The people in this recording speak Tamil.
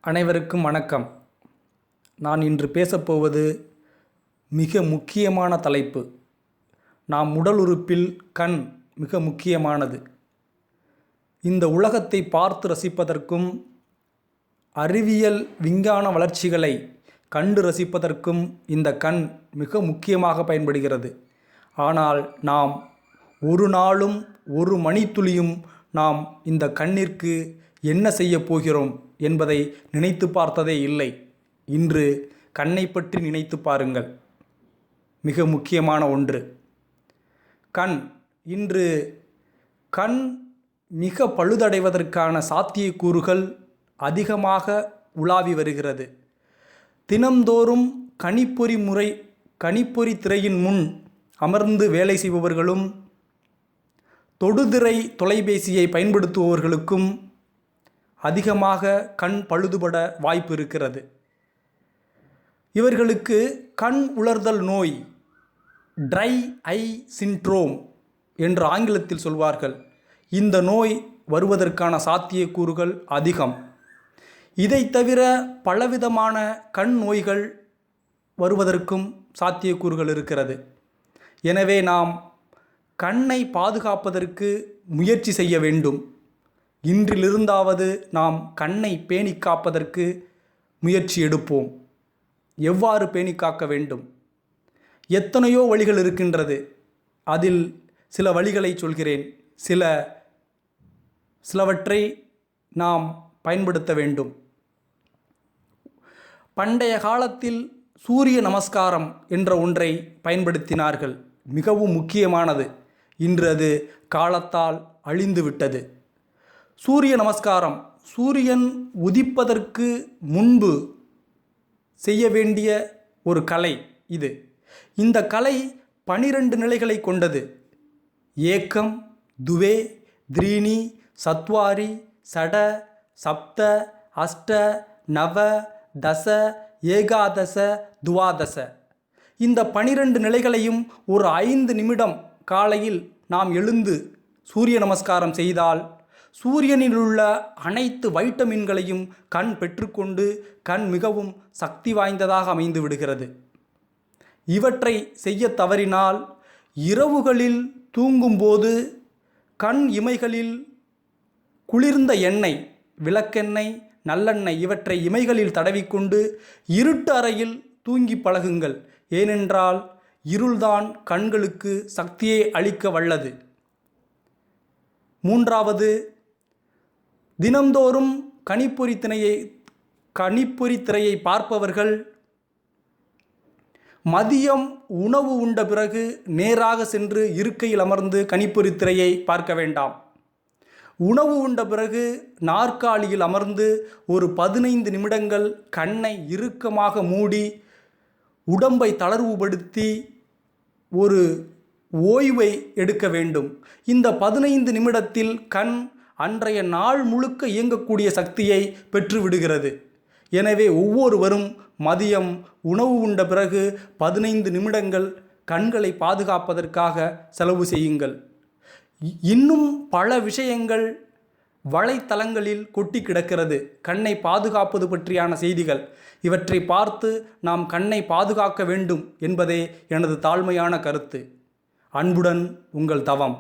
அனைவருக்கும் வணக்கம். நான் இன்று பேசப்போவது மிக முக்கியமான தலைப்பு. நாம் உடல் உறுப்பில் கண் மிக முக்கியமானது. இந்த உலகத்தை பார்த்து ரசிப்பதற்கும் அறிவியல் விஞ்ஞான வளர்ச்சிகளை கண்டு ரசிப்பதற்கும் இந்த கண் மிக முக்கியமாக பயன்படுகிறது. ஆனால் நாம் ஒரு நாளும் ஒரு மணித்துளியும் நாம் இந்த கண்ணிற்கு என்ன செய்ய போகிறோம் என்பதை நினைத்து பார்த்ததே இல்லை. இன்று கண்ணை பற்றி நினைத்து பாருங்கள். மிக முக்கியமான ஒன்று கண். இன்று கண் மிக பழுதடைவதற்கான சாத்தியக்கூறுகள் அதிகமாக உலாவி வருகிறது. தினம்தோறும் கணிப்பொறி திரையின் முன் அமர்ந்து வேலை செய்பவர்களும் தொடுதிரை தொலைபேசியை பயன்படுத்துபவர்களுக்கும் அதிகமாக கண் பழுதுபட வாய்ப்பு இருக்கிறது. இவர்களுக்கு கண் உலர்தல் நோய், ட்ரை ஐ சிண்ட்ரோம் என்று ஆங்கிலத்தில் சொல்வார்கள். இந்த நோய் வருவதற்கான சாத்தியக்கூறுகள் அதிகம். இதை தவிர பலவிதமான கண் நோய்கள் வருவதற்கும் சாத்தியக்கூறுகள் இருக்கிறது. எனவே நாம் கண்ணை பாதுகாப்பதற்கு முயற்சி செய்ய வேண்டும். இன்றிலிருந்தாவது நாம் கண்ணை பேணி காப்பதற்கு முயற்சி எடுப்போம். எவ்வாறு பேணி காக்க வேண்டும்? எத்தனையோ வழிகள் இருக்கின்றது. அதில் சில வழிகளை சொல்கிறேன். சிலவற்றை நாம் பயன்படுத்த வேண்டும். பண்டைய காலத்தில் சூரிய நமஸ்காரம் என்ற ஒன்றை பயன்படுத்தினார்கள். மிகவும் முக்கியமானது. இன்று அது காலத்தால் அழிந்துவிட்டது. சூரிய நமஸ்காரம் சூரியன் உதிப்பதற்கு முன்பு செய்ய வேண்டிய ஒரு கலை இது. இந்த கலை 12 நிலைகளை கொண்டது. ஏக்கம், துவே, த்ரீனி, சத்வாரி, சட, சப்த, அஷ்ட, நவ, தச, ஏகாதச, துவாதச. இந்த 12 நிலைகளையும் ஒரு 5 நிமிடம் காலையில் நாம் எழுந்து சூரிய நமஸ்காரம் செய்தால் சூரியனில் உள்ள அனைத்து வைட்டமின்களையும் கண் பெற்றுக்கொண்டு கண் மிகவும் சக்தி வாய்ந்ததாக அமைந்து விடுகிறது. இவற்றை செய்ய தவறினால் இரவுகளில் தூங்கும்போது கண் இமைகளில் குளிர்ந்த எண்ணெய், விளக்கெண்ணெய், நல்லெண்ணெய் இவற்றை இமைகளில் தடவிக்கொண்டு இருட்டு அறையில் தூங்கி பழகுங்கள். ஏனென்றால் இருள்தான் கண்களுக்கு சக்தியை அளிக்க வல்லது. மூன்றாவது, தினம்தோறும் கணிப்பொறி திரையை பார்ப்பவர்கள் மதியம் உணவு உண்ட பிறகு நேராக சென்று இருக்கையில் அமர்ந்து கணிப்பொறி திரையை பார்க்க வேண்டாம். உணவு உண்ட பிறகு நாற்காலியில் அமர்ந்து ஒரு 15 நிமிடங்கள் கண்ணை இறுக்கமாக மூடி உடம்பை தளர்வுபடுத்தி ஒரு ஓய்வை எடுக்க வேண்டும். இந்த 15 நிமிடத்தில் கண் அன்றைய நாள் முழுக்க இயங்கக்கூடிய சக்தியை பெற்றுவிடுகிறது. எனவே ஒவ்வொருவரும் மதியம் உணவு உண்ட பிறகு 15 நிமிடங்கள் கண்களை பாதுகாப்பதற்காக செலவு செய்யுங்கள். இன்னும் பல விஷயங்கள் வலைத்தளங்களில் கொட்டி கிடக்கிறது. கண்ணை பாதுகாப்பது பற்றியான செய்திகள். இவற்றை பார்த்து நாம் கண்ணை பாதுகாக்க வேண்டும் என்பதே எனது தாழ்மையான கருத்து. அன்புடன் உங்கள் தவம்.